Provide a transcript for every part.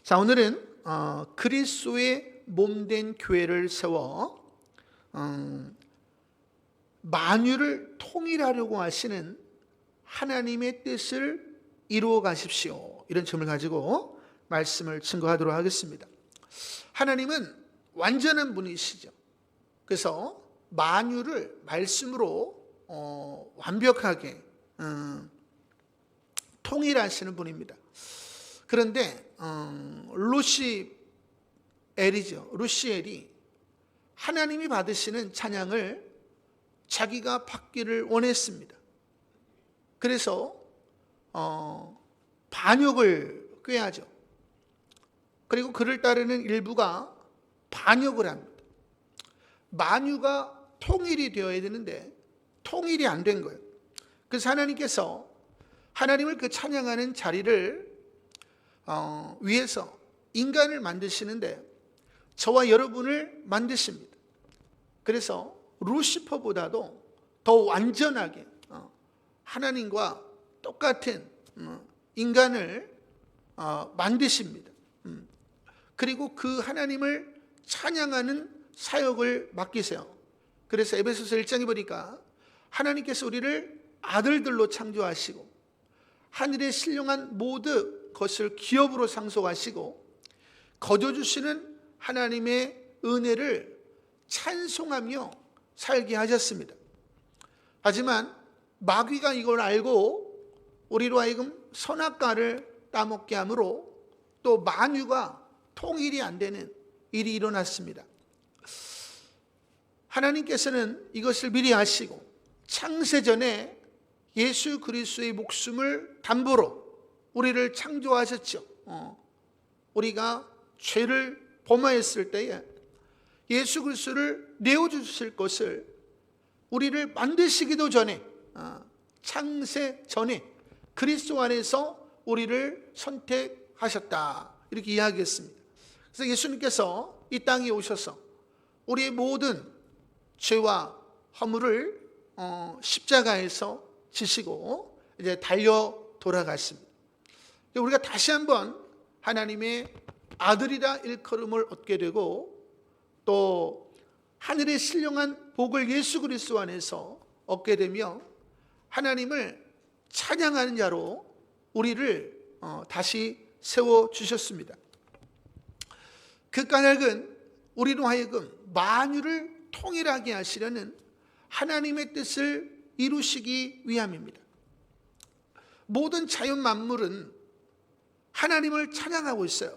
자, 오늘은 그리스도의 몸된 교회를 세워 만유를 통일하려고 하시는 하나님의 뜻을 이루어 가십시오, 이런 점을 가지고 말씀을 증거하도록 하겠습니다. 하나님은 완전한 분이시죠. 그래서 만유를 말씀으로 완벽하게 통일하시는 분입니다. 그런데 루시엘이 하나님이 받으시는 찬양을 자기가 받기를 원했습니다. 그래서 반역을 꾀하죠. 그리고 그를 따르는 일부가 반역을 합니다. 만유가 통일이 되어야 되는데 통일이 안 된 거예요. 그래서 하나님께서 하나님을 그 찬양하는 자리를 위해서 인간을 만드시는데 저와 여러분을 만드십니다. 그래서 루시퍼보다도 더 완전하게 하나님과 똑같은 인간을 만드십니다. 그리고 그 하나님을 찬양하는 사역을 맡기세요. 그래서 에베소서 1장에 보니까 하나님께서 우리를 아들들로 창조하시고 하늘에 신령한 모든 것을 기업으로 상속하시고 거저주시는 하나님의 은혜를 찬송하며 살게 하셨습니다. 하지만 마귀가 이걸 알고 우리로 하여금 선악과를 따먹게 하므로 또 만유가 통일이 안 되는 일이 일어났습니다. 하나님께서는 이것을 미리 아시고 창세전에 예수 그리스도의 목숨을 담보로 우리를 창조하셨죠. 우리가 죄를 범하였을 때에 예수 그리스도를 내어주실 것을 우리를 만드시기도 전에 창세 전에 그리스도 안에서 우리를 선택하셨다, 이렇게 이야기했습니다. 그래서 예수님께서 이 땅에 오셔서 우리의 모든 죄와 허물을 십자가에서 지시고 이제 달려 돌아갔습니다. 우리가 다시 한번 하나님의 아들이라 일컬음을 얻게 되고 또 하늘의 신령한 복을 예수 그리스도 안에서 얻게 되며 하나님을 찬양하는 자로 우리를 다시 세워주셨습니다. 그 까닭은 우리로 하여금 만유를 통일하게 하시려는 하나님의 뜻을 이루시기 위함입니다. 모든 자연 만물은 하나님을 찬양하고 있어요.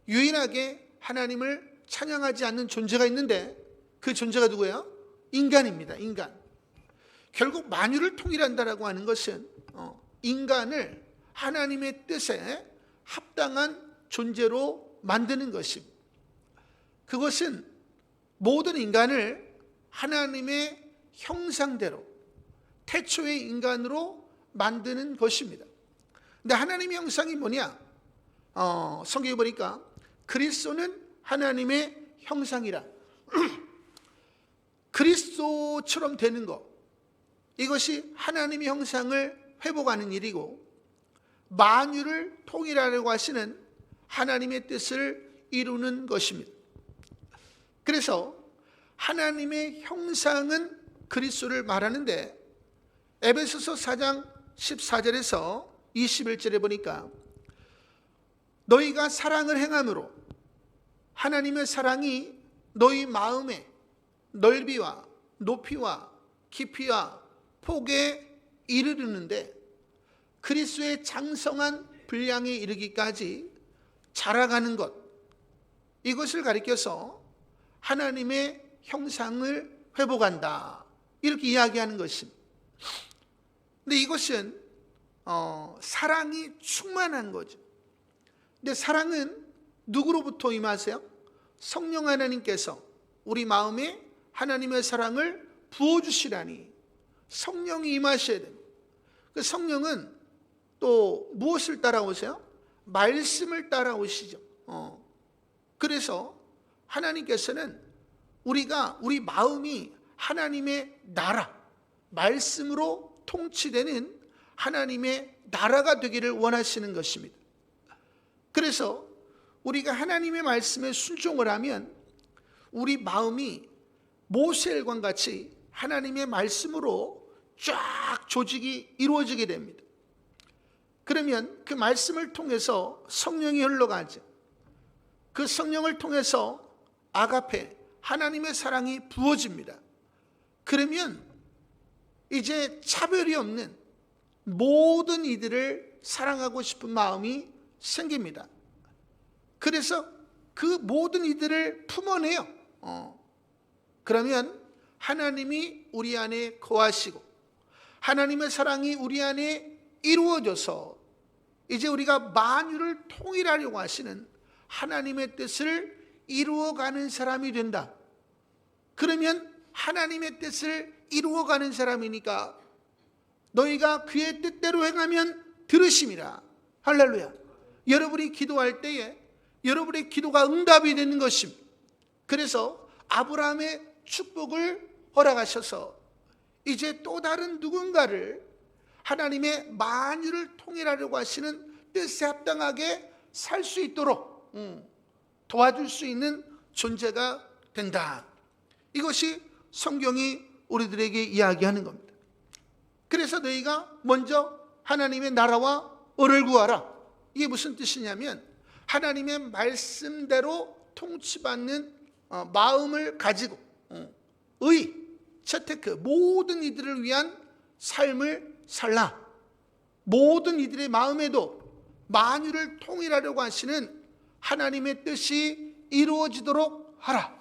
유일하게 하나님을 찬양하지 않는 존재가 있는데 그 존재가 누구예요? 인간입니다. 인간. 결국 만유를 통일한다라고 하는 것은 인간을 하나님의 뜻에 합당한 존재로 만드는 것입니다. 그것은 모든 인간을 하나님의 형상대로 태초의 인간으로 만드는 것입니다. 근데 하나님의 형상이 뭐냐? 성경에 보니까 그리스도는 하나님의 형상이라 그리스도처럼 되는 것, 이것이 하나님의 형상을 회복하는 일이고 만유를 통일하려고 하시는 하나님의 뜻을 이루는 것입니다. 그래서 하나님의 형상은 그리스도를 말하는데 에베소서 4장 14절에서 21절에 보니까 너희가 사랑을 행함으로 하나님의 사랑이 너희 마음의 넓이와 높이와 깊이와 폭에 이르르는데 그리스도의 장성한 분량에 이르기까지 자라가는 것, 이것을 가리켜서 하나님의 형상을 회복한다, 이렇게 이야기하는 것입니다. 근데 이것은 사랑이 충만한 거죠. 근데 사랑은 누구로부터 임하세요? 성령 하나님께서 우리 마음에 하나님의 사랑을 부어주시라니 성령이 임하셔야 됩니다. 그 성령은 또 무엇을 따라오세요? 말씀을 따라오시죠. 그래서 하나님께서는 우리 마음이 하나님의 나라, 말씀으로 통치되는 하나님의 나라가 되기를 원하시는 것입니다. 그래서 우리가 하나님의 말씀에 순종을 하면 우리 마음이 모세일관 같이 하나님의 말씀으로 쫙 조직이 이루어지게 됩니다. 그러면 그 말씀을 통해서 성령이 흘러가죠. 그 성령을 통해서 아가페, 하나님의 사랑이 부어집니다. 그러면 이제 차별이 없는 모든 이들을 사랑하고 싶은 마음이 생깁니다. 그래서 그 모든 이들을 품어내요. 그러면 하나님이 우리 안에 거하시고 하나님의 사랑이 우리 안에 이루어져서 이제 우리가 만유를 통일하려고 하시는 하나님의 뜻을 이루어가는 사람이 된다. 그러면 하나님의 뜻을 이루어가는 사람이니까 너희가 그의 뜻대로 행하면 들으심이라. 할렐루야. 여러분이 기도할 때에 여러분의 기도가 응답이 되는 것입니다. 그래서 아브라함의 축복을 허락하셔서 이제 또 다른 누군가를 하나님의 만유를 통일하려고 하시는 뜻에 합당하게 살 수 있도록 도와줄 수 있는 존재가 된다. 이것이 성경이 우리들에게 이야기하는 겁니다. 그래서 너희가 먼저 하나님의 나라와 의를 구하라. 이게 무슨 뜻이냐면 하나님의 말씀대로 통치받는 마음을 가지고 의, 채테크, 모든 이들을 위한 삶을 살라. 모든 이들의 마음에도 만유를 통일하려고 하시는 하나님의 뜻이 이루어지도록 하라.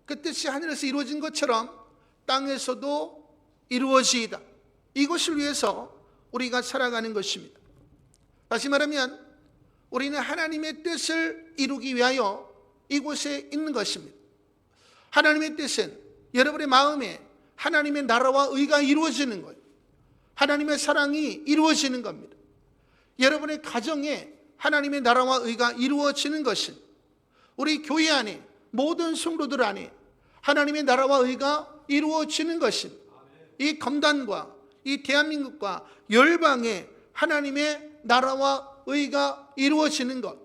그 뜻이 하늘에서 이루어진 것처럼 땅에서도 이루어지이다. 이것을 위해서 우리가 살아가는 것입니다. 다시 말하면 우리는 하나님의 뜻을 이루기 위하여 이곳에 있는 것입니다. 하나님의 뜻은 여러분의 마음에 하나님의 나라와 의가 이루어지는 거예요. 하나님의 사랑이 이루어지는 겁니다. 여러분의 가정에 하나님의 나라와 의가 이루어지는 것은 우리 교회 안에 모든 성도들 안에 하나님의 나라와 의가 이루어지는 것은 이 검단과 이 대한민국과 열방에 하나님의 나라와 의가 이루어지는 것,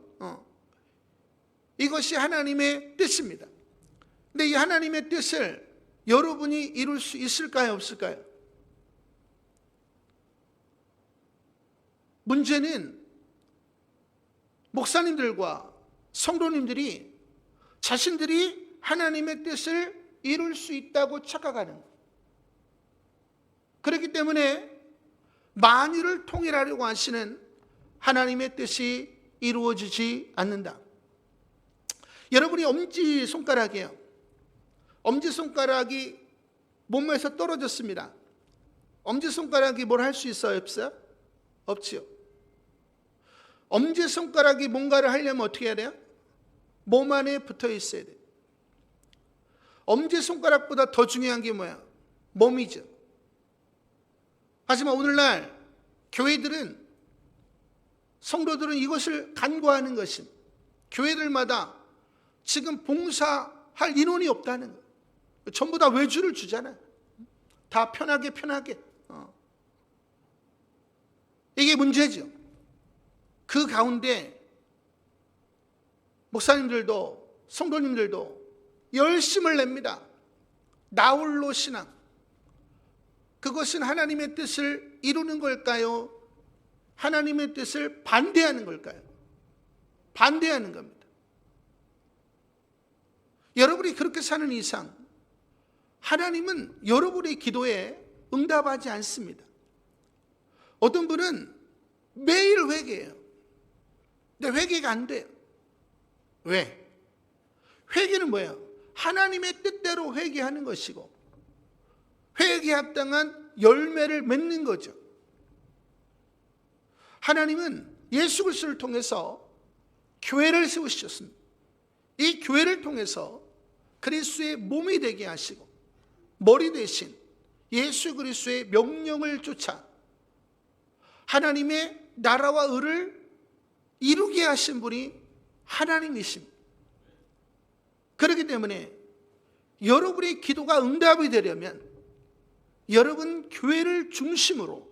이것이 하나님의 뜻입니다. 근데 이 하나님의 뜻을 여러분이 이룰 수 있을까요, 없을까요? 문제는 목사님들과 성도님들이 자신들이 하나님의 뜻을 이룰 수 있다고 착각하는 거예요. 그렇기 때문에 만유를 통일하려고 하시는 하나님의 뜻이 이루어지지 않는다. 여러분이 엄지손가락이에요. 엄지손가락이 몸에서 떨어졌습니다. 엄지손가락이 뭘 할 수 있어요, 없어요? 없지요. 엄지손가락이 뭔가를 하려면 어떻게 해야 돼요? 몸 안에 붙어 있어야 돼요. 엄지손가락보다 더 중요한 게 뭐야? 몸이죠. 하지만 오늘날 교회들은, 성도들은 이것을 간과하는 것입니다. 교회들마다 지금 봉사할 인원이 없다는 거예요. 전부 다 외주를 주잖아요. 다 편하게. 이게 문제죠. 그 가운데 목사님들도 성도님들도 열심을 냅니다. 나홀로 신앙. 그것은 하나님의 뜻을 이루는 걸까요? 하나님의 뜻을 반대하는 걸까요? 반대하는 겁니다. 여러분이 그렇게 사는 이상 하나님은 여러분의 기도에 응답하지 않습니다. 어떤 분은 매일 회개해요. 근데 회개가 안 돼요. 왜? 회개는 뭐예요? 하나님의 뜻대로 회개하는 것이고 회개에 합당한 열매를 맺는 거죠. 하나님은 예수 그리스도를 통해서 교회를 세우셨습니다. 이 교회를 통해서 그리스도의 몸이 되게 하시고 머리 대신 예수 그리스도의 명령을 쫓아 하나님의 나라와 의를 이루게 하신 분이 하나님이십니다. 그렇기 때문에 여러분의 기도가 응답이 되려면 여러분 교회를 중심으로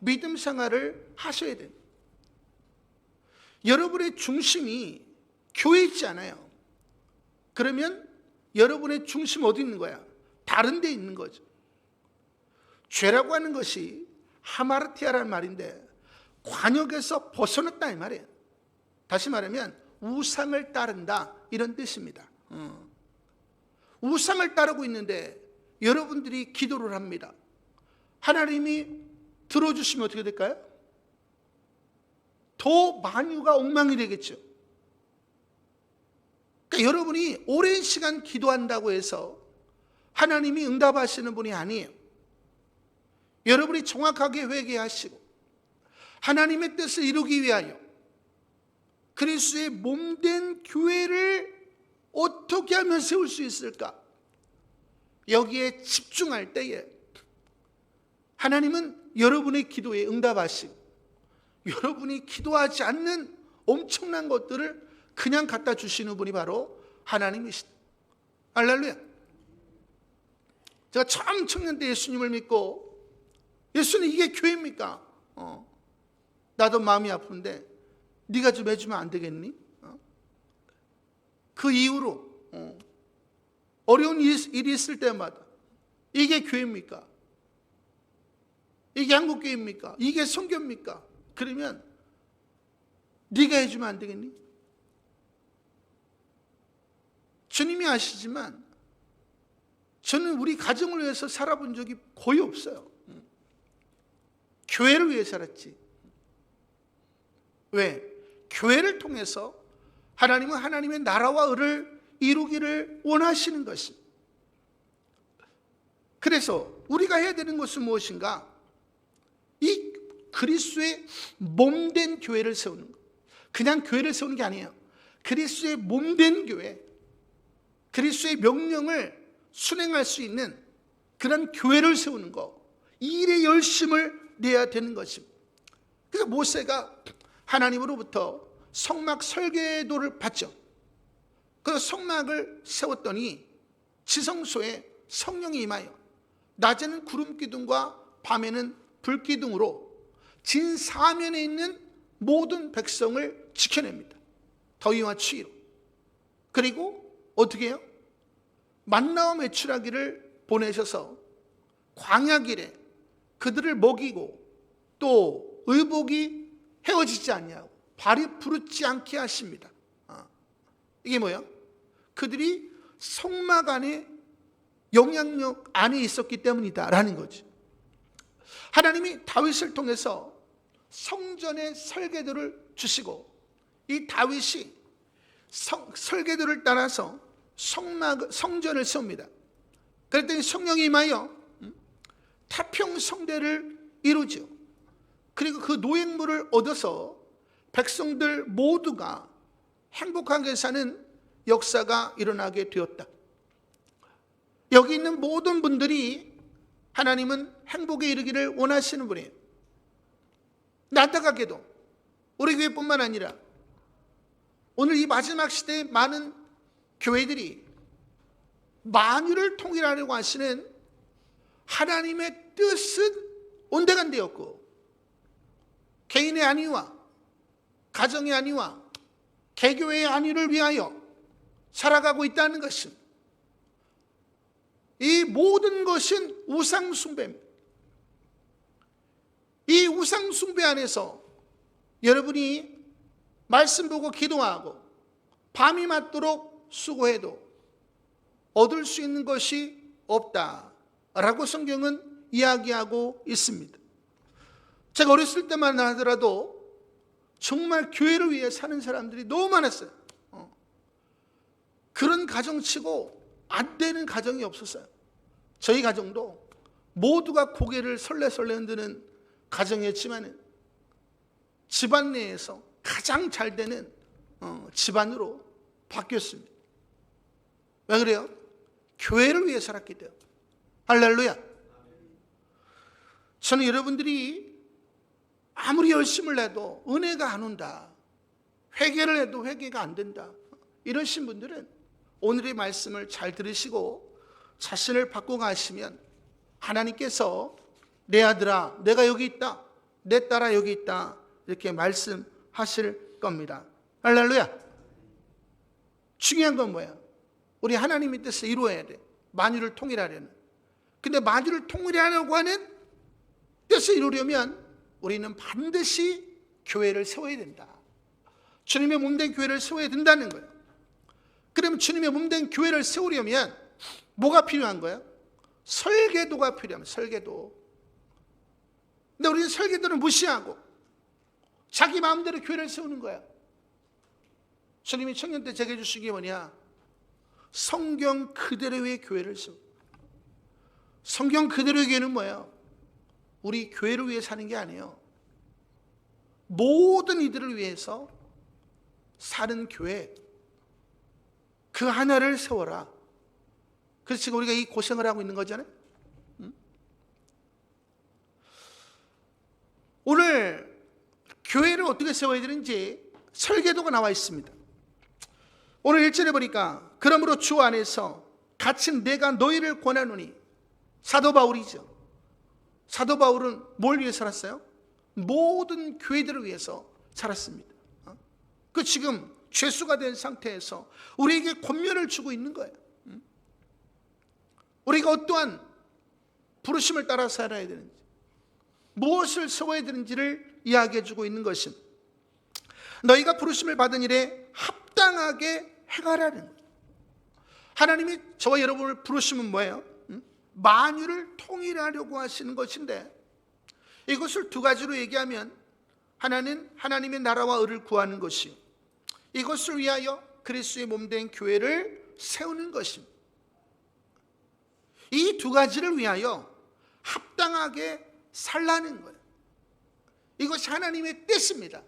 믿음 생활을 하셔야 됩니다. 여러분의 중심이 교회에 있지 않아요. 그러면 여러분의 중심 어디 있는 거야? 다른 데 있는 거죠. 죄라고 하는 것이 하마르티아라는 말인데 관역에서 벗어났다 이 말이에요. 다시 말하면 우상을 따른다 이런 뜻입니다. 우상을 따르고 있는데 여러분들이 기도를 합니다. 하나님이 들어주시면 어떻게 될까요? 더 만유가 엉망이 되겠죠. 그러니까 여러분이 오랜 시간 기도한다고 해서 하나님이 응답하시는 분이 아니에요. 여러분이 정확하게 회개하시고 하나님의 뜻을 이루기 위하여 그리스도의 몸된 교회를 어떻게 하면 세울 수 있을까? 여기에 집중할 때에 하나님은 여러분의 기도에 응답하시고 여러분이 기도하지 않는 엄청난 것들을 그냥 갖다 주시는 분이 바로 하나님이시다. 할렐루야. 제가 처음 청년 때 예수님을 믿고 예수님 이게 교회입니까? 나도 마음이 아픈데 네가 좀 해주면 안 되겠니? 그 이후로 어려운 일이 있을 때마다 이게 교회입니까? 이게 한국교회입니까? 이게 선교입니까? 그러면 네가 해주면 안 되겠니? 주님이 아시지만 저는 우리 가정을 위해서 살아본 적이 거의 없어요. 교회를 위해 살았지. 왜? 교회를 통해서 하나님은 하나님의 나라와 의를 이루기를 원하시는 것입니다. 그래서 우리가 해야 되는 것은 무엇인가? 이 그리스도의 몸된 교회를 세우는 것. 그냥 교회를 세우는 게 아니에요. 그리스도의 몸된 교회, 그리스도의 명령을 순행할 수 있는 그런 교회를 세우는 것, 이 일에 열심을 내야 되는 것입니다. 그래서 모세가 하나님으로부터 성막 설계도를 받죠. 그 성막을 세웠더니 지성소에 성령이 임하여 낮에는 구름 기둥과 밤에는 불 기둥으로 진 사면에 있는 모든 백성을 지켜냅니다. 더위와 추위로. 그리고 어떻게 해요? 만나와 메추라기를 보내셔서 광야길에 그들을 먹이고 또 의복이 헤어지지 않냐고 발이 부르지 않게 하십니다. 이게 뭐예요? 그들이 성막 안에 영향력 안에 있었기 때문이다 라는 거지. 하나님이 다윗을 통해서 성전의 설계도를 주시고 이 다윗이 설계도를 따라서 성전을 세웁니다. 그랬더니 성령이 임하여 타평성대를 이루죠. 그리고 그 노획물을 얻어서 백성들 모두가 행복하게 사는 역사가 일어나게 되었다. 여기 있는 모든 분들이 하나님은 행복에 이르기를 원하시는 분이에요. 안타깝게도 우리 교회뿐만 아니라 오늘 이 마지막 시대에 많은 교회들이 만유를 통일하려고 하시는 하나님의 뜻은 온데간데였고 개인의 안위와 가정의 안위와 개교의 안위를 위하여 살아가고 있다는 것입니다. 이 모든 것은 우상숭배입니다. 이 우상숭배 안에서 여러분이 말씀 보고 기도하고 밤이 맞도록 수고해도 얻을 수 있는 것이 없다라고 성경은 이야기하고 있습니다. 제가 어렸을 때만 하더라도 정말 교회를 위해 사는 사람들이 너무 많았어요. 그런 가정치고 안 되는 가정이 없었어요. 저희 가정도 모두가 고개를 설레설레 흔드는 가정이었지만 집안 내에서 가장 잘 되는 집안으로 바뀌었습니다. 왜 그래요? 교회를 위해 살았기 때문에. 할렐루야. 저는 여러분들이 아무리 열심을 내도 은혜가 안 온다, 회개를 해도 회개가 안 된다, 이러신 분들은 오늘의 말씀을 잘 들으시고 자신을 바꿔 가시면 하나님께서 내 아들아 내가 여기 있다, 내 딸아 여기 있다, 이렇게 말씀하실 겁니다. 할렐루야. 중요한 건 뭐야? 우리 하나님의 뜻을 이루어야 돼. 만유를 통일하려는. 근데 만유를 통일하려고 하는 뜻을 이루려면 우리는 반드시 교회를 세워야 된다. 주님의 몸된 교회를 세워야 된다는 거예요. 그럼 주님의 몸된 교회를 세우려면 뭐가 필요한 거예요? 설계도가 필요합니다. 설계도. 근데 우리는 설계도를 무시하고 자기 마음대로 교회를 세우는 거야. 주님이 청년 때 제게 주신 게 뭐냐? 성경 그대로의 교회를 세우. 성경 그대로의 교회는 뭐예요? 우리 교회를 위해 사는 게 아니에요. 모든 이들을 위해서 사는 교회, 그 하나를 세워라. 그래서 지금 우리가 이 고생을 하고 있는 거잖아요. 오늘 교회를 어떻게 세워야 되는지 설계도가 나와 있습니다. 오늘 1절에 보니까 그러므로 주 안에서 갇힌 내가 너희를 권하노니, 사도 바울이죠. 사도 바울은 뭘 위해 살았어요? 모든 교회들을 위해서 살았습니다. 그 지금 죄수가 된 상태에서 우리에게 권면을 주고 있는 거예요. 우리가 어떠한 부르심을 따라 살아야 되는지, 무엇을 세워야 되는지를 이야기해 주고 있는 것은 너희가 부르심을 받은 일에 합당하게 행하라는 거예요. 하나님이 저와 여러분을 부르시면 뭐예요? 만유를 통일하려고 하시는 것인데, 이것을 두 가지로 얘기하면 하나는 하나님의 나라와 의를 구하는 것이요, 이것을 위하여 그리스도의 몸된 교회를 세우는 것입니다. 이 두 가지를 위하여 합당하게 살라는 거예요. 이것이 하나님의 뜻입니다.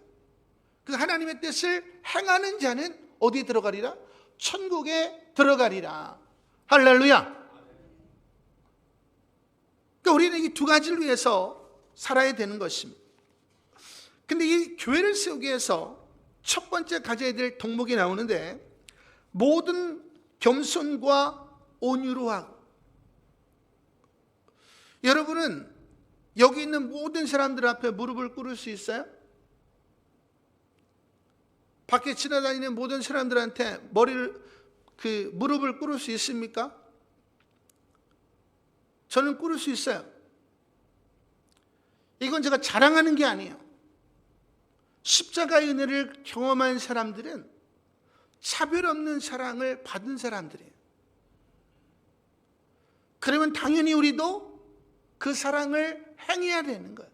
그 하나님의 뜻을 행하는 자는 어디 들어가리라? 천국에 들어가리라. 할렐루야. 그러니까 우리는 이 두 가지를 위해서 살아야 되는 것입니다. 근데 이 교회를 세우기 위해서 첫 번째 가져야 될 덕목이 나오는데, 모든 겸손과 온유로 하고. 여러분은 여기 있는 모든 사람들 앞에 무릎을 꿇을 수 있어요? 밖에 지나다니는 모든 사람들한테 무릎을 꿇을 수 있습니까? 저는 꿇을 수 있어요. 이건 제가 자랑하는 게 아니에요. 십자가의 은혜를 경험한 사람들은 차별 없는 사랑을 받은 사람들이에요. 그러면 당연히 우리도 그 사랑을 행해야 되는 거예요.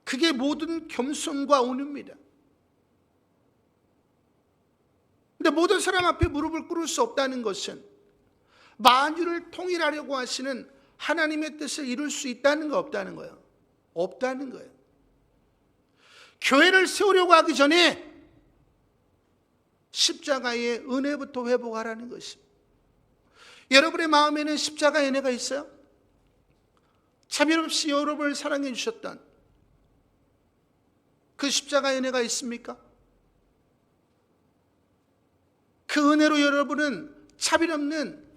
그게 모든 겸손과 온유입니다. 근데 모든 사람 앞에 무릎을 꿇을 수 없다는 것은 만유를 통일하려고 하시는 하나님의 뜻을 이룰 수 있다는 거, 없다는 거예요. 없다는 거예요. 교회를 세우려고 하기 전에 십자가의 은혜부터 회복하라는 것입니다. 여러분의 마음에는 십자가의 은혜가 있어요? 차별 없이 여러분을 사랑해 주셨던 그 십자가의 은혜가 있습니까? 그 은혜로 여러분은 차별 없는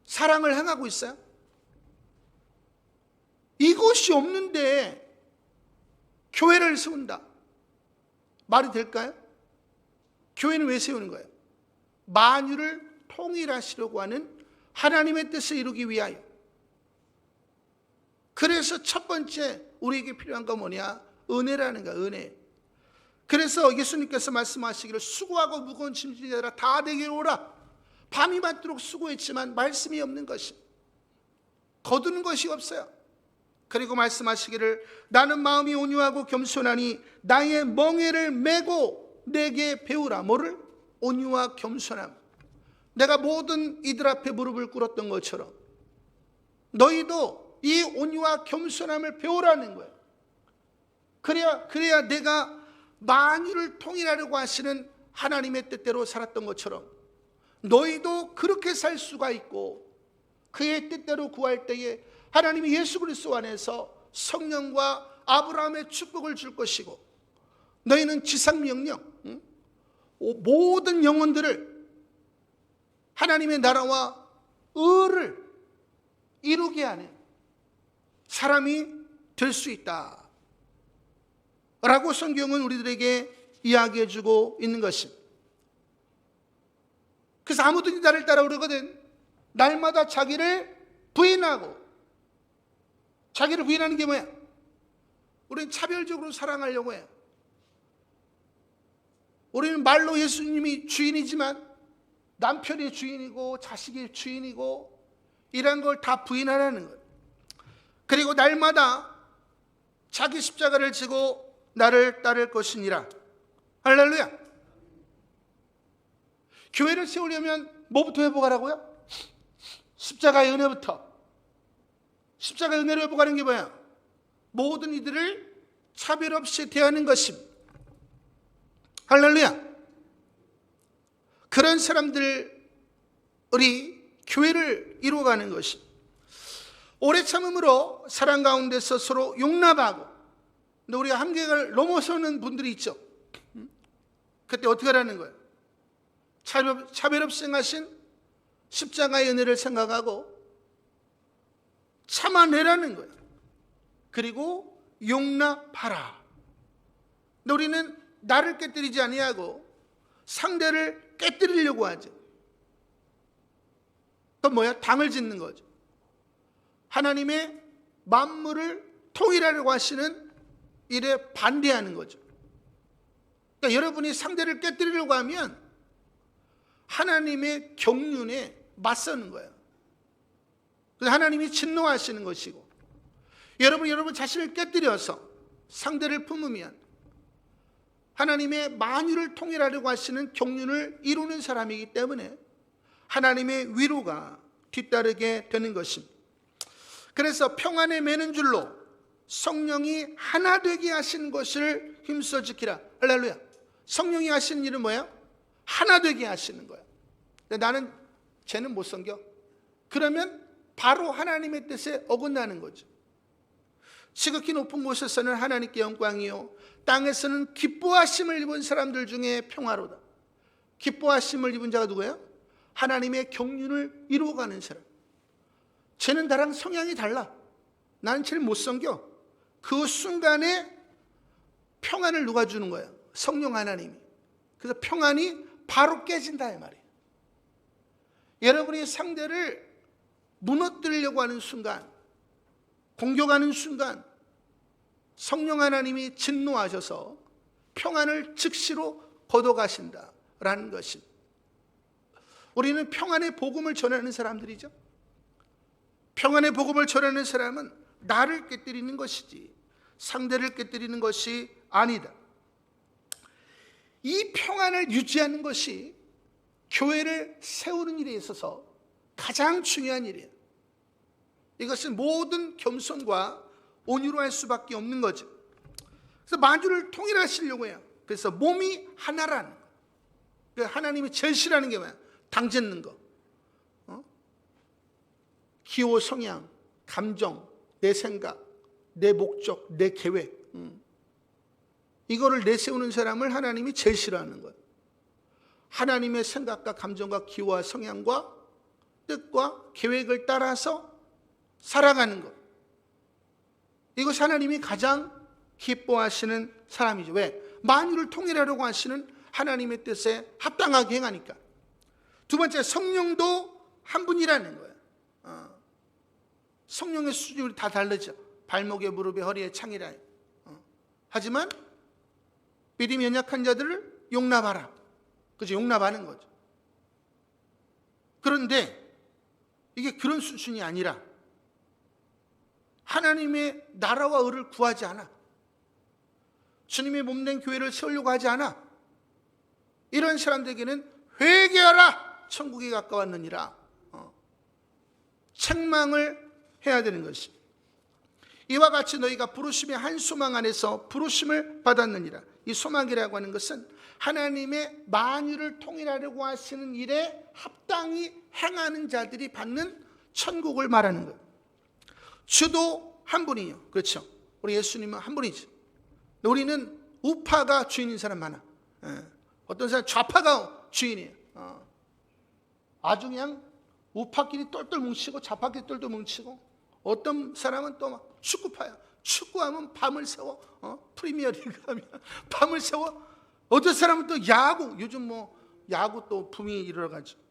사랑을 행하고 있어요? 이것이 없는데 교회를 세운다. 말이 될까요? 교회는 왜 세우는 거예요? 만유를 통일하시려고 하는 하나님의 뜻을 이루기 위하여. 그래서 첫 번째 우리에게 필요한 건 뭐냐? 은혜라는 거야, 은혜. 그래서 예수님께서 말씀하시기를 수고하고 무거운 짐진 자들아 다 내게로 오라. 밤이 맞도록 수고했지만 말씀이 없는 것이, 거두는 것이 없어요. 그리고 말씀하시기를 나는 마음이 온유하고 겸손하니 나의 멍에를 메고 내게 배우라. 뭐를? 온유와 겸손함. 내가 모든 이들 앞에 무릎을 꿇었던 것처럼 너희도 이 온유와 겸손함을 배우라는 거예요. 그래야 내가 만유를 통일하려고 하시는 하나님의 뜻대로 살았던 것처럼 너희도 그렇게 살 수가 있고, 그의 뜻대로 구할 때에 하나님이 예수 그리스도 안에서 성령과 아브라함의 축복을 줄 것이고, 너희는 지상명령, 모든 영혼들을 하나님의 나라와 의를 이루게 하는 사람이 될 수 있다 라고 성경은 우리들에게 이야기해 주고 있는 것입니다. 그래서 아무든지 나를 따라오려거든 날마다 자기를 부인하고. 자기를 부인하는 게 뭐야? 우리는 차별적으로 사랑하려고 해요. 우리는 말로 예수님이 주인이지만 남편이 주인이고 자식이 주인이고 이런 걸 다 부인하라는 거예요. 그리고 날마다 자기 십자가를 지고 나를 따를 것이니라. 할렐루야. 교회를 세우려면 뭐부터 회복하라고요? 십자가의 은혜부터. 십자가의 은혜로 회복하는 게 뭐야? 모든 이들을 차별 없이 대하는 것입니다. 할렐루야. 그런 사람들이 교회를 이루어가는 것입니다. 오래 참음으로 사랑 가운데서 서로 용납하고. 근데 우리가 한계를 넘어서는 분들이 있죠. 그때 어떻게 하라는 거예요? 차별 없이 행하신 십자가의 은혜를 생각하고 참아내라는 거예요. 그리고 용납하라. 근데 우리는 나를 깨뜨리지 아니하고 상대를 깨뜨리려고 하죠. 또 뭐야? 당을 짓는 거죠. 하나님의 만물을 통일하려고 하시는 일에 반대하는 거죠. 그러니까 여러분이 상대를 깨뜨리려고 하면 하나님의 경륜에 맞서는 거예요. 그래서 하나님이 진노하시는 것이고, 여러분 자신을 깨뜨려서 상대를 품으면 하나님의 만유를 통일하려고 하시는 경륜을 이루는 사람이기 때문에 하나님의 위로가 뒤따르게 되는 것입니다. 그래서 평안에 매는 줄로 성령이 하나 되게 하시는 것을 힘써 지키라. 할렐루야. 성령이 하시는 일은 뭐예요? 하나 되게 하시는 거예요. 근데 나는 쟤는 못 섬겨. 그러면 바로 하나님의 뜻에 어긋나는 거죠. 지극히 높은 곳에서는 하나님께 영광이요 땅에서는 기뻐하심을 입은 사람들 중에 평화로다. 기뻐하심을 입은 자가 누구예요? 하나님의 경륜을 이루어가는 사람. 쟤는 나랑 성향이 달라. 나는 쟤를 못 섬겨. 그 순간에 평안을 누가 주는 거예요? 성령 하나님이. 그래서 평안이 바로 깨진다 이 말이에요. 여러분이 상대를 무너뜨리려고 하는 순간, 공격하는 순간 성령 하나님이 진노하셔서 평안을 즉시로 걷어가신다라는 것입니다. 우리는 평안의 복음을 전하는 사람들이죠. 평안의 복음을 전하는 사람은 나를 깨뜨리는 것이지 상대를 깨뜨리는 것이 아니다. 이 평안을 유지하는 것이 교회를 세우는 일에 있어서 가장 중요한 일이에요. 이것은 모든 겸손과 온유로 할 수밖에 없는 거죠. 그래서 만주를 통일하시려고 해요. 그래서 몸이 하나라는 거. 하나님이 제일 싫어하는 게 뭐야? 당짓는 거. 기호, 성향, 감정, 내 생각, 내 목적, 내 계획. 이거를 내세우는 사람을 하나님이 제일 싫어하는 거예요. 하나님의 생각과 감정과 기호와 성향과 뜻과 계획을 따라서 살아가는 것. 이것이 하나님이 가장 기뻐하시는 사람이죠. 왜? 만유를 통일하려고 하시는 하나님의 뜻에 합당하게 행하니까. 두 번째, 성령도 한 분이라는 거예요. 성령의 수준이 다 다르죠. 발목에 무릎에 허리에 창이라. 하지만 믿음이 연약한 자들을 용납하라. 그죠? 용납하는 거죠. 그런데 이게 그런 수준이 아니라 하나님의 나라와 의를 구하지 않아. 주님의 몸된 교회를 세우려고 하지 않아. 이런 사람들에게는 회개하라, 천국이 가까웠느니라 책망을 해야 되는 것입니다. 이와 같이 너희가 부르심의 한 소망 안에서 부르심을 받았느니라. 이 소망이라고 하는 것은 하나님의 만유를 통일하려고 하시는 일에 합당히 행하는 자들이 받는 천국을 말하는 거예요. 주도 한 분이요. 그렇죠. 우리 예수님은 한 분이죠. 우리는 우파가 주인인 사람 많아. 어떤 사람 좌파가 주인이에요. 아주 그냥 우파끼리 똘똘 뭉치고 좌파끼리 똘똘 뭉치고, 어떤 사람은 또 막 축구파야. 축구하면 밤을 새워. 프리미어리그 하면 밤을 새워. 어떤 사람은 또 야구, 요즘 뭐 야구 또 붐이 일어나가지고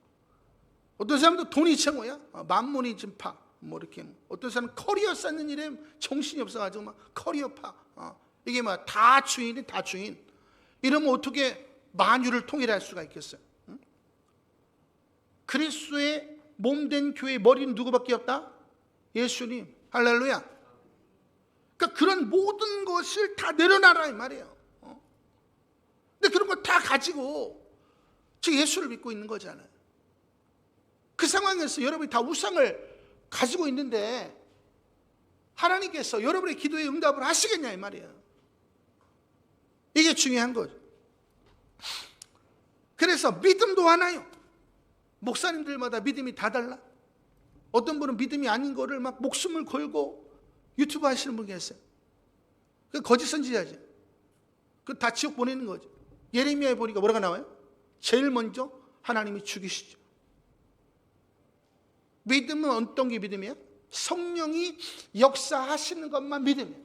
어떤 사람도 돈이 최고야. 만문이 진파. 뭐 이렇게 어떤 사람은 커리어 쌓는 일에 정신이 없어가지고 막 커리어파. 이게 막 다 주인이 다 주인. 이러면 어떻게 만유를 통일할 수가 있겠어요? 응? 그리스도의 몸된 교회의 머리는 누구밖에 없다? 예수님. 할렐루야. 그러니까 그런 모든 것을 다 내려놔라 이 말이에요. 근데 그런 거 다 가지고 지금 예수를 믿고 있는 거잖아요. 그 상황에서 여러분이 다 우상을 가지고 있는데 하나님께서 여러분의 기도에 응답을 하시겠냐 이 말이에요. 이게 중요한 거죠. 그래서 믿음도 하나요. 목사님들마다 믿음이 다 달라. 어떤 분은 믿음이 아닌 거를 막 목숨을 걸고 유튜브 하시는 분 계세요. 그 거짓 선지자죠. 그 다 지옥 보내는 거죠. 예레미야에 보니까 뭐라고 나와요? 제일 먼저 하나님이 죽이시죠. 믿음은 어떤 게 믿음이에요? 성령이 역사하시는 것만 믿음이에요.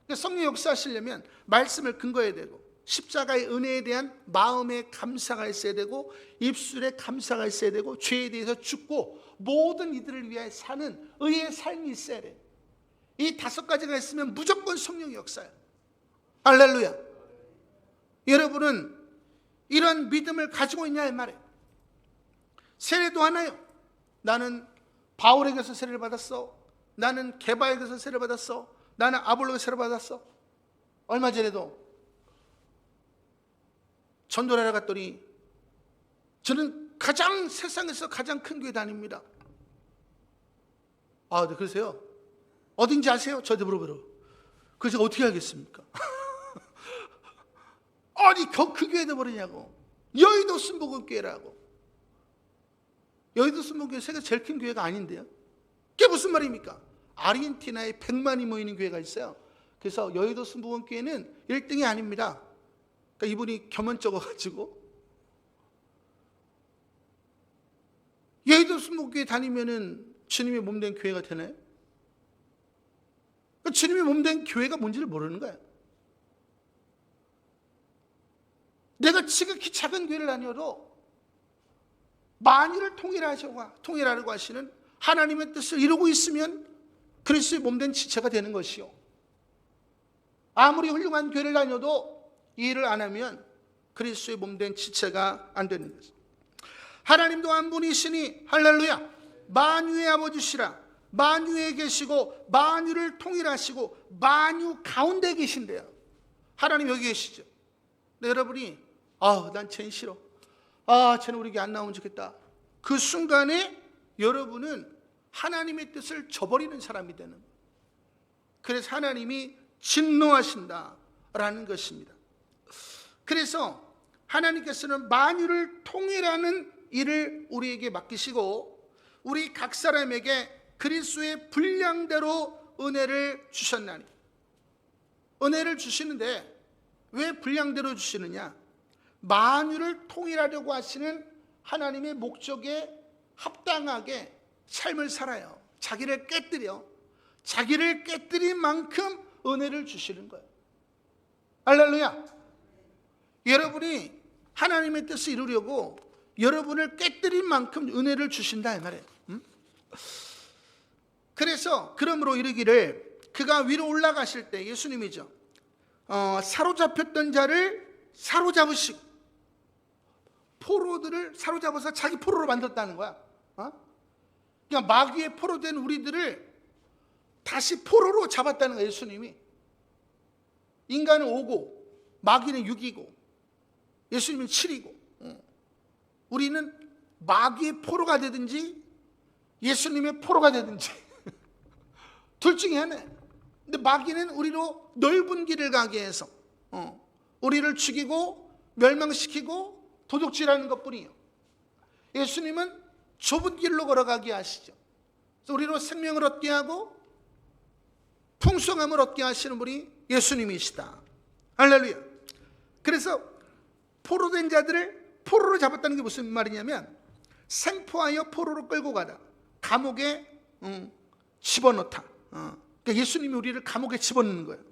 그러니까 성령이 역사하시려면 말씀을 근거해야 되고 십자가의 은혜에 대한 마음의 감사가 있어야 되고 입술에 감사가 있어야 되고 죄에 대해서 죽고 모든 이들을 위하여 사는 의의 삶이 있어야 돼요. 이 5가지가 있으면 무조건 성령의 역사예요. 할렐루야. 여러분은 이런 믿음을 가지고 있냐 이 말이에요. 세례도 하나요. 나는 바울에게서 세례를 받았어. 나는 게바에게서 세례를 받았어. 나는 아볼로에게서 세례를 받았어. 얼마 전에도 전도를 하러 갔더니 저는 세상에서 가장 큰 교회 다닙니다. 아, 네, 그러세요? 어딘지 아세요? 저한테 물어보러. 그래서 어떻게 알겠습니까? 아니, 그 교회에 버리냐고. 여의도 순복음교회라고. 여의도 순복음교회 세계 제일 큰 교회가 아닌데요. 그게 무슨 말입니까? 아르헨티나에 100만이 모이는 교회가 있어요. 그래서 여의도 순복음교회는 1등이 아닙니다. 그러니까 이분이 겸언 적어가지고 여의도 순복음교회 다니면은 주님의 몸된 교회가 되나요? 그러니까 주님의 몸된 교회가 뭔지를 모르는 거예요. 내가 지극히 작은 교회를 다녀도 만유를 통일하려고 하시는 하나님의 뜻을 이루고 있으면 그리스도의 몸된 지체가 되는 것이요. 아무리 훌륭한 교회를 다녀도 이 일을 안 하면 그리스도의 몸된 지체가 안 되는 것입니다. 하나님도 한 분이시니 할렐루야. 만유의 아버지시라. 만유에 계시고 만유를 통일하시고 만유 가운데 계신대요. 하나님 여기 계시죠. 근데 여러분이 난 쟤는 싫어. 쟤는 우리 교회 안 나오면 좋겠다. 그 순간에 여러분은 하나님의 뜻을 저버리는 사람이 되는 거예요. 그래서 하나님이 진노하신다라는 것입니다. 그래서 하나님께서는 만유를 통일하는 일을 우리에게 맡기시고 우리 각 사람에게 그리스도의 분량대로 은혜를 주셨나니. 은혜를 주시는데 왜 분량대로 주시느냐? 만유를 통일하려고 하시는 하나님의 목적에 합당하게 삶을 살아요. 자기를 깨뜨린 만큼 은혜를 주시는 거예요. 할렐루야. 여러분이 하나님의 뜻을 이루려고 여러분을 깨뜨린 만큼 은혜를 주신다 이 말이에요. 그래서 그러므로 이르기를 그가 위로 올라가실 때 예수님이죠. 사로잡혔던 자를 사로잡으시고 포로들을 사로잡아서 자기 포로로 만들었다는 거야. 그러니까 마귀의 포로된 우리들을 다시 포로로 잡았다는 거야. 예수님이. 인간은 5고 마귀는 6이고 예수님은 7이고 우리는 마귀의 포로가 되든지 예수님의 포로가 되든지 둘 중에 하나예요. 근데 마귀는 우리로 넓은 길을 가게 해서 우리를 죽이고 멸망시키고 도둑질하는 것뿐이에요. 예수님은 좁은 길로 걸어가게 하시죠. 그래서 우리로 생명을 얻게 하고 풍성함을 얻게 하시는 분이 예수님이시다. 할렐루야. 그래서 포로된 자들을 포로로 잡았다는 게 무슨 말이냐면 생포하여 포로로 끌고 가다. 감옥에 집어넣다. 그러니까 예수님이 우리를 감옥에 집어넣는 거예요.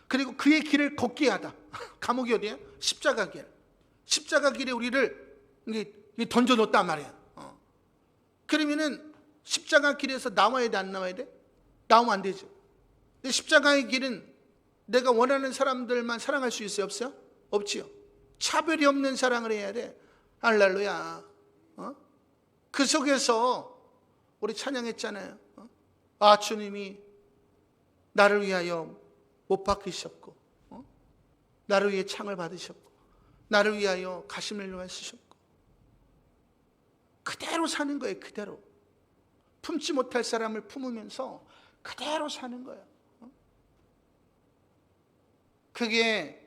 그리고 그의 길을 걷게 하다. 감옥이 어디예요? 십자가 길. 십자가 길에 우리를 던져놓았단 말이에요. 그러면은 십자가 길에서 나와야 돼, 안 나와야 돼? 나오면 안 되죠. 근데 십자가의 길은 내가 원하는 사람들만 사랑할 수 있어요, 없어요? 없지요. 차별이 없는 사랑을 해야 돼. 할렐루야. 그 속에서 우리 찬양했잖아요. 아, 주님이 나를 위하여 못 박히셨고, 나를 위해 창을 받으셨고, 나를 위하여 가시멜로가 쓰셨고, 그대로 사는 거예요. 그대로 품지 못할 사람을 품으면서 그대로 사는 거예요. 그게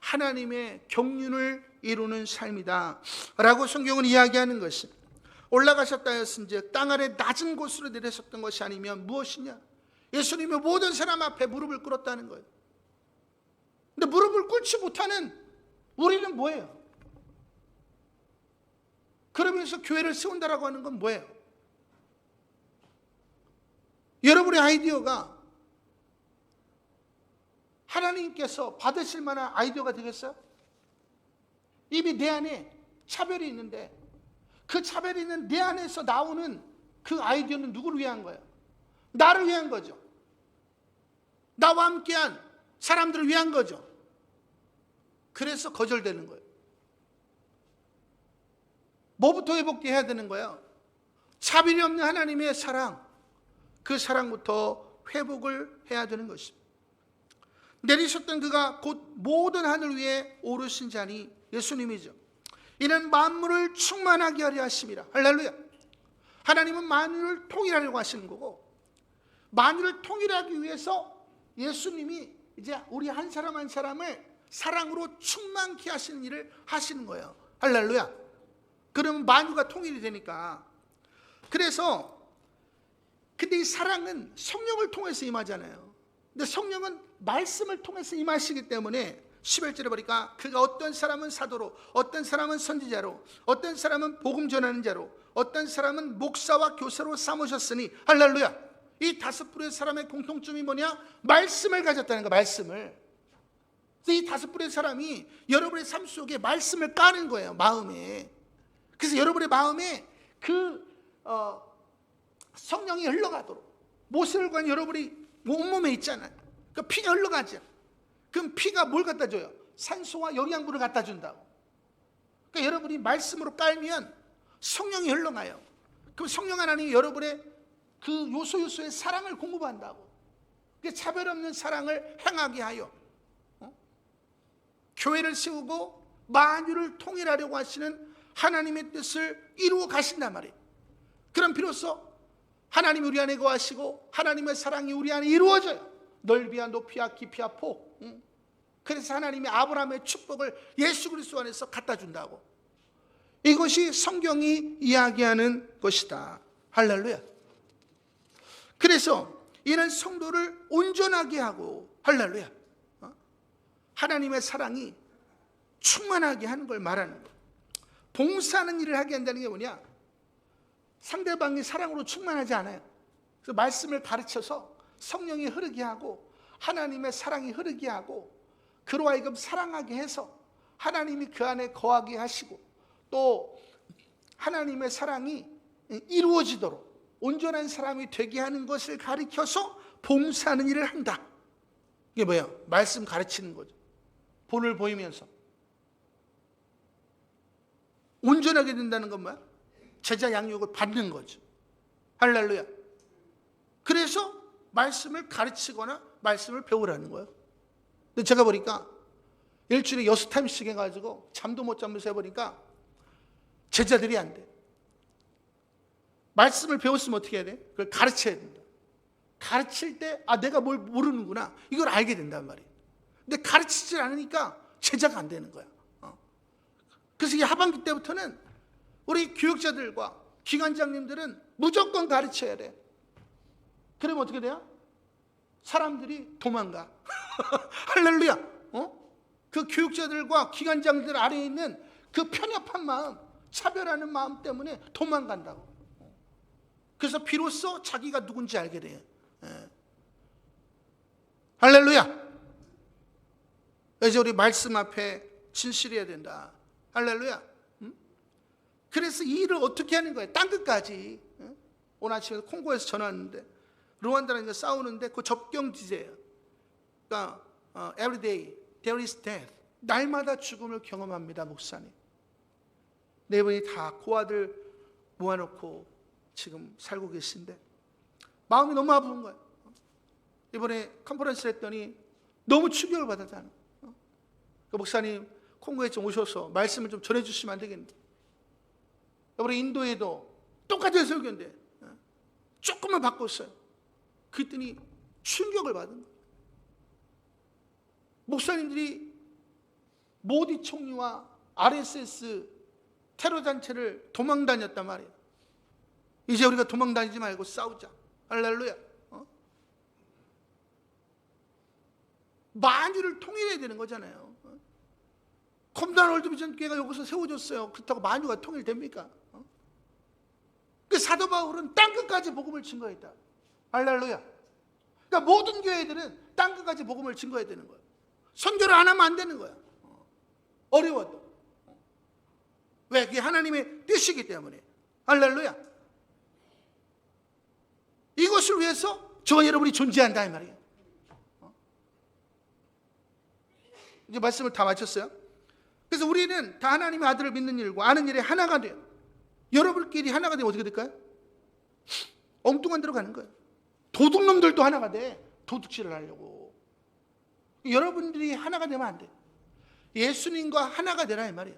하나님의 경륜을 이루는 삶이다 라고 성경은 이야기하는 것이, 올라가셨다 했은즉 땅 아래 낮은 곳으로 내려섰던 것이 아니면 무엇이냐? 예수님이 모든 사람 앞에 무릎을 꿇었다는 거예요. 근데 무릎을 꿇지 못하는 우리는 뭐예요? 그러면서 교회를 세운다라고 하는 건 뭐예요? 여러분의 아이디어가 하나님께서 받으실 만한 아이디어가 되겠어요? 이미 내 안에 차별이 있는데 그 차별이 있는 내 안에서 나오는 그 아이디어는 누구를 위한 거예요? 나를 위한 거죠. 나와 함께한 사람들을 위한 거죠. 그래서 거절되는 거예요. 뭐부터 회복해야 되는 거예요? 차별이 없는 하나님의 사랑, 그 사랑부터 회복을 해야 되는 것입니다. 내리셨던 그가 곧 모든 하늘 위에 오르신 자니 예수님이죠. 이는 만물을 충만하게 하려 하심이라. 할렐루야. 하나님은 만물을 통일하려고 하시는 거고, 만물을 통일하기 위해서 예수님이 이제 우리 한 사람 한 사람을 사랑으로 충만케 하시는 일을 하시는 거예요. 할렐루야. 그러면 만유가 통일이 되니까. 그래서 근데 이 사랑은 성령을 통해서 임하잖아요. 근데 성령은 말씀을 통해서 임하시기 때문에 11절에 보니까 그가 어떤 사람은 사도로, 어떤 사람은 선지자로, 어떤 사람은 복음 전하는 자로, 어떤 사람은 목사와 교사로 삼으셨으니, 할렐루야. 이 다섯 부류의 사람의 공통점이 뭐냐? 말씀을 가졌다는 거, 말씀을. 이 다섯 부류의 사람이 여러분의 삶 속에 말씀을 까는 거예요, 마음에. 그래서 여러분의 마음에 그 성령이 흘러가도록, 모세혈관 여러분이 온몸에 있잖아요. 그 피가 흘러가죠. 그럼 피가 뭘 갖다 줘요? 산소와 영양분을 갖다 준다고. 그러니까 여러분이 말씀으로 깔면 성령이 흘러가요. 그럼 성령 하나님이 여러분의 그 요소요소의 사랑을 공급한다고. 차별 없는 사랑을 행하게 하여 교회를 세우고 만유를 통일하려고 하시는 하나님의 뜻을 이루어 가신단 말이에요. 그럼 비로소 하나님이 우리 안에 거하시고 하나님의 사랑이 우리 안에 이루어져요. 넓이와 높이와 깊이와 폭. 그래서 하나님이 아브라함의 축복을 예수 그리스도 안에서 갖다 준다고. 이것이 성경이 이야기하는 것이다. 할렐루야. 그래서 이는 성도를 온전하게 하고, 할렐루야, 하나님의 사랑이 충만하게 하는 걸 말하는 거예요. 봉사하는 일을 하게 한다는 게 뭐냐? 상대방이 사랑으로 충만하지 않아요. 그래서 말씀을 가르쳐서 성령이 흐르게 하고 하나님의 사랑이 흐르게 하고 그로 하여금 사랑하게 해서 하나님이 그 안에 거하게 하시고 또 하나님의 사랑이 이루어지도록 온전한 사람이 되게 하는 것을 가르쳐서 봉사하는 일을 한다. 이게 뭐예요? 말씀 가르치는 거죠. 본을 보이면서. 온전하게 된다는 건 뭐야? 제자 양육을 받는 거죠. 할렐루야. 그래서 말씀을 가르치거나 말씀을 배우라는 거예요. 근데 제가 보니까 일주일에 6타임씩 해가지고 잠도 못 자면서 해보니까 제자들이 안 돼. 말씀을 배웠으면 어떻게 해야 돼? 그걸 가르쳐야 된다. 가르칠 때 내가 뭘 모르는구나 이걸 알게 된단 말이에요. 근데 가르치질 않으니까 제자가 안 되는 거야. 그래서 이 하반기 때부터는 우리 교육자들과 기관장님들은 무조건 가르쳐야 돼. 그러면 어떻게 돼요? 사람들이 도망가. 할렐루야. 그 교육자들과 기관장들 아래에 있는 그 편협한 마음, 차별하는 마음 때문에 도망간다고. 그래서 비로소 자기가 누군지 알게 돼요. 할렐루야. 이제 우리 말씀 앞에 진실해야 된다. 할렐루야. 그래서 이 일을 어떻게 하는 거예요? 땅끝까지. 오늘 아침에 콩고에서 전화 왔는데 루안다랑 싸우는데 그 접경 지대예요. 그러니까 every day there is death. 날마다 죽음을 경험합니다, 목사님. 네 분이 다 고아들 모아놓고 지금 살고 계신데 마음이 너무 아픈 거예요. 이번에 컨퍼런스를 했더니 너무 충격을 받았다는 거예요. 그 목사님 콩고에 좀 오셔서 말씀을 좀 전해주시면 안 되겠는데, 우리 인도에도 똑같은 설교인데 조금만 바꿨어요. 그랬더니 충격을 받은 거예요. 목사님들이 모디 총리와 RSS 테러 단체를 도망 다녔단 말이에요. 이제 우리가 도망 다니지 말고 싸우자. 할렐루야. 만유를 통일해야 되는 거잖아요. 컴다운 월드비전 교회가 여기서 세워졌어요. 그렇다고 만유가 통일됩니까? 그 사도 바울은 땅끝까지 복음을 증거했다. 할렐루야. 그러니까 모든 교회들은 땅끝까지 복음을 증거해야 되는 거예요. 선교를 안 하면 안 되는 거야. 어려워도. 왜? 그게 하나님의 뜻이기 때문에. 할렐루야. 이것을 위해서 저와 여러분이 존재한다 이 말이에요. 이제 말씀을 다 마쳤어요. 그래서 우리는 다 하나님의 아들을 믿는 일과 아는 일에 하나가 돼요. 여러분끼리 하나가 되면 어떻게 될까요? 엉뚱한 데로 가는 거예요. 도둑놈들도 하나가 돼. 도둑질을 하려고. 여러분들이 하나가 되면 안 돼. 예수님과 하나가 되라 이 말이에요.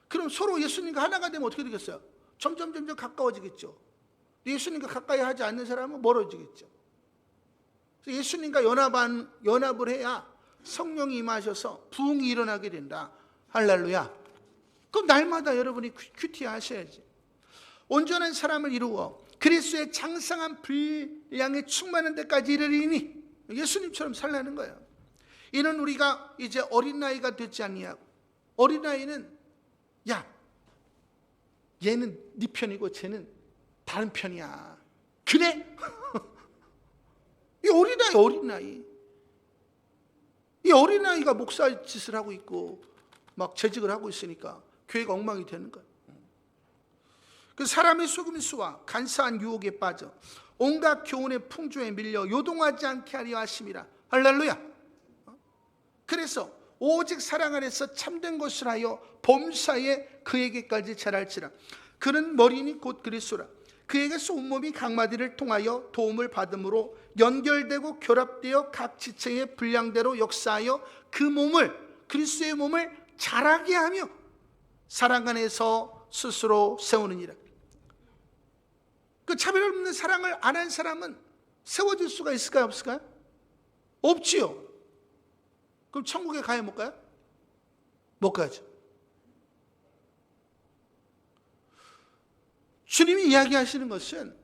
그럼 서로 예수님과 하나가 되면 어떻게 되겠어요? 점점 가까워지겠죠. 예수님과 가까이 하지 않는 사람은 멀어지겠죠. 그래서 예수님과 연합을 해야 성령이 임하셔서 부흥이 일어나게 된다. 할렐루야. 그럼 날마다 여러분이 큐티 하셔야지. 온전한 사람을 이루어 그리스도의 장성한 분량에 충만한 데까지 이르리니 예수님처럼 살라는 거예요. 이는 우리가 이제 어린 나이가 되지 아니하고, 어린 나이는 야 얘는 네 편이고 쟤는 다른 편이야. 그래? 이 어린아이 어린아이. 이 어린아이가 목사 짓을 하고 있고 막 재직을 하고 있으니까 교회가 엉망이 되는 거예요. 그 사람의 속임수와 간사한 유혹에 빠져 온갖 교훈의 풍조에 밀려 요동하지 않게 하려 하심이라. 할렐루야. 그래서 오직 사랑 안에서 참된 것을 하여 범사에 그에게까지 자랄지라. 그는 머리니 곧 그리스도라. 그에게서 온몸이 각 마디를 통하여 도움을 받음으로 연결되고 결합되어 각 지체의 분량대로 역사하여 그 몸을, 그리스도의 몸을 자라게 하며 사랑 안에서 스스로 세우느니라. 그 차별 없는 사랑을 안 한 사람은 세워질 수가 있을까요? 없을까요? 없지요. 그럼 천국에 가야 못 가요? 못 가죠. 주님이 이야기하시는 것은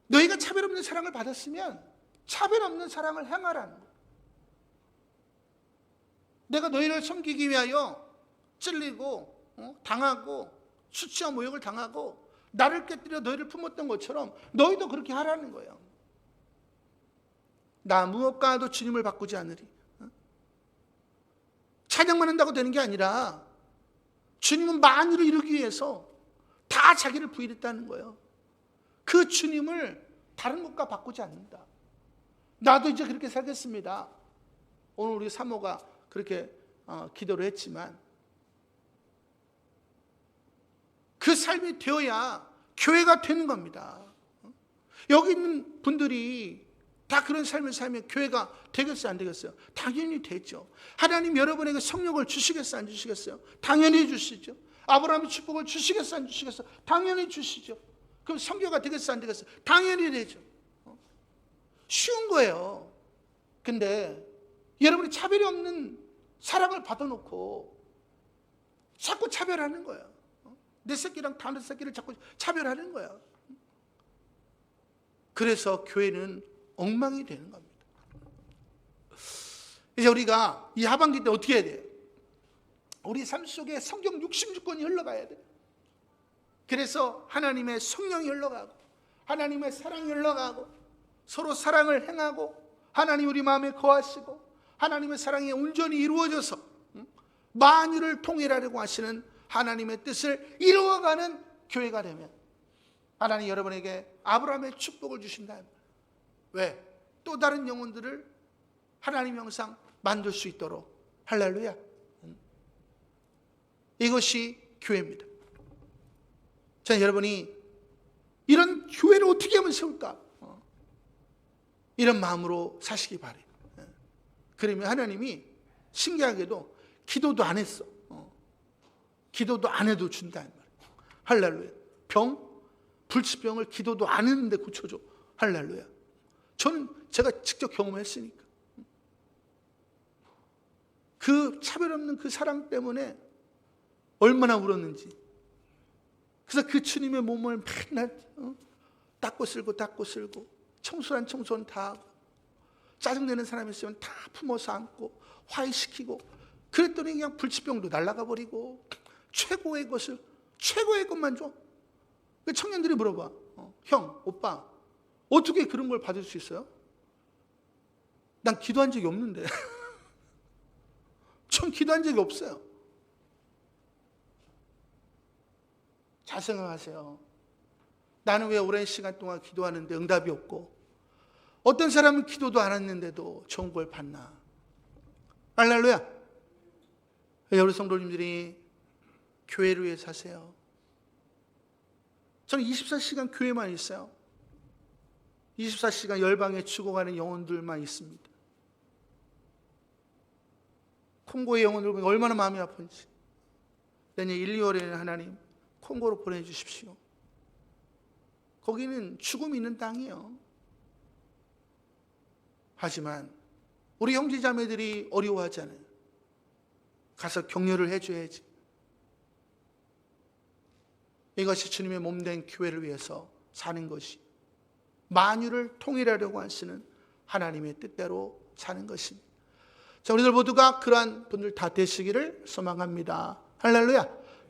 너희가 차별 없는 사랑을 받았으면 차별 없는 사랑을 행하라는 거예요. 내가 너희를 섬기기 위하여 찔리고 당하고 수치와 모욕을 당하고 나를 깨뜨려 너희를 품었던 것처럼 너희도 그렇게 하라는 거예요. 나 무엇과도 주님을 바꾸지 않으리. 찬양만 한다고 되는 게 아니라 주님은 만유를 이루기 위해서 다 자기를 부인했다는 거예요. 그 주님을 다른 것과 바꾸지 않는다. 나도 이제 그렇게 살겠습니다. 오늘 우리 사모가 그렇게 기도를 했지만 그 삶이 되어야 교회가 되는 겁니다. 여기 있는 분들이 다 그런 삶을 살면 교회가 되겠어요, 안 되겠어요? 당연히 되죠. 하나님 여러분에게 성령을 주시겠어요, 안 주시겠어요? 당연히 주시죠. 아브라함의 축복을 주시겠어요, 안 주시겠어요? 당연히 주시죠. 그럼 성교가 되겠어요, 안 되겠어요? 당연히 되죠. 쉬운 거예요. 근데 여러분이 차별이 없는 사랑을 받아놓고 자꾸 차별하는 거예요. 내 새끼랑 다른 새끼를 자꾸 차별하는 거야. 그래서 교회는 엉망이 되는 겁니다. 이제 우리가 이 하반기 때 어떻게 해야 돼요? 우리 삶 속에 성경 66권이 흘러가야 돼요. 그래서 하나님의 성령이 흘러가고 하나님의 사랑이 흘러가고 서로 사랑을 행하고 하나님 우리 마음에 거하시고 하나님의 사랑이 온전히 이루어져서 만유를 통일하려고 하시는 하나님의 뜻을 이루어가는 교회가 되면 하나님 여러분에게 아브라함의 축복을 주신다. 왜? 또 다른 영혼들을 하나님 형상 만들 수 있도록. 할렐루야. 이것이 교회입니다. 자, 여러분이 이런 교회를 어떻게 하면 세울까? 이런 마음으로 사시기 바래요. 그러면 하나님이 신기하게도 기도도 안 했어. 기도도 안 해도 준다. 할렐루야. 불치병을 기도도 안 했는데 고쳐줘. 할렐루야. 저는 제가 직접 경험했으니까. 그 차별 없는 그 사랑 때문에 얼마나 울었는지. 그래서 그 주님의 몸을 맨날 닦고 쓸고 청소한 청소는 다 하고 짜증내는 사람이 있으면 다 품어서 안고 화해시키고 그랬더니 그냥 불치병도 날아가 버리고 최고의 것만 줘. 청년들이 물어봐. 형, 오빠 어떻게 그런 걸 받을 수 있어요? 난 기도한 적이 없는데. 전 기도한 적이 없어요. 잘 생각하세요. 나는 왜 오랜 시간 동안 기도하는데 응답이 없고 어떤 사람은 기도도 안 했는데도 좋은 걸 받나. 할렐루야. 여러분 성도님들이 교회를 위해 사세요. 저는 24시간 교회만 있어요. 24시간 열방에 죽어가는 영혼들만 있습니다. 콩고의 영혼들 보면 얼마나 마음이 아픈지. 내년 1, 2월에는 하나님 콩고로 보내주십시오. 거기는 죽음이 있는 땅이에요. 하지만 우리 형제자매들이 어려워하잖아요. 가서 격려를 해줘야지. 이것이 주님의 몸된 교회를 위해서 사는 것이 만유를 통일하려고 하시는 하나님의 뜻대로 사는 것입니다. 자, 우리들 모두가 그러한 분들 다 되시기를 소망합니다. 할렐루야.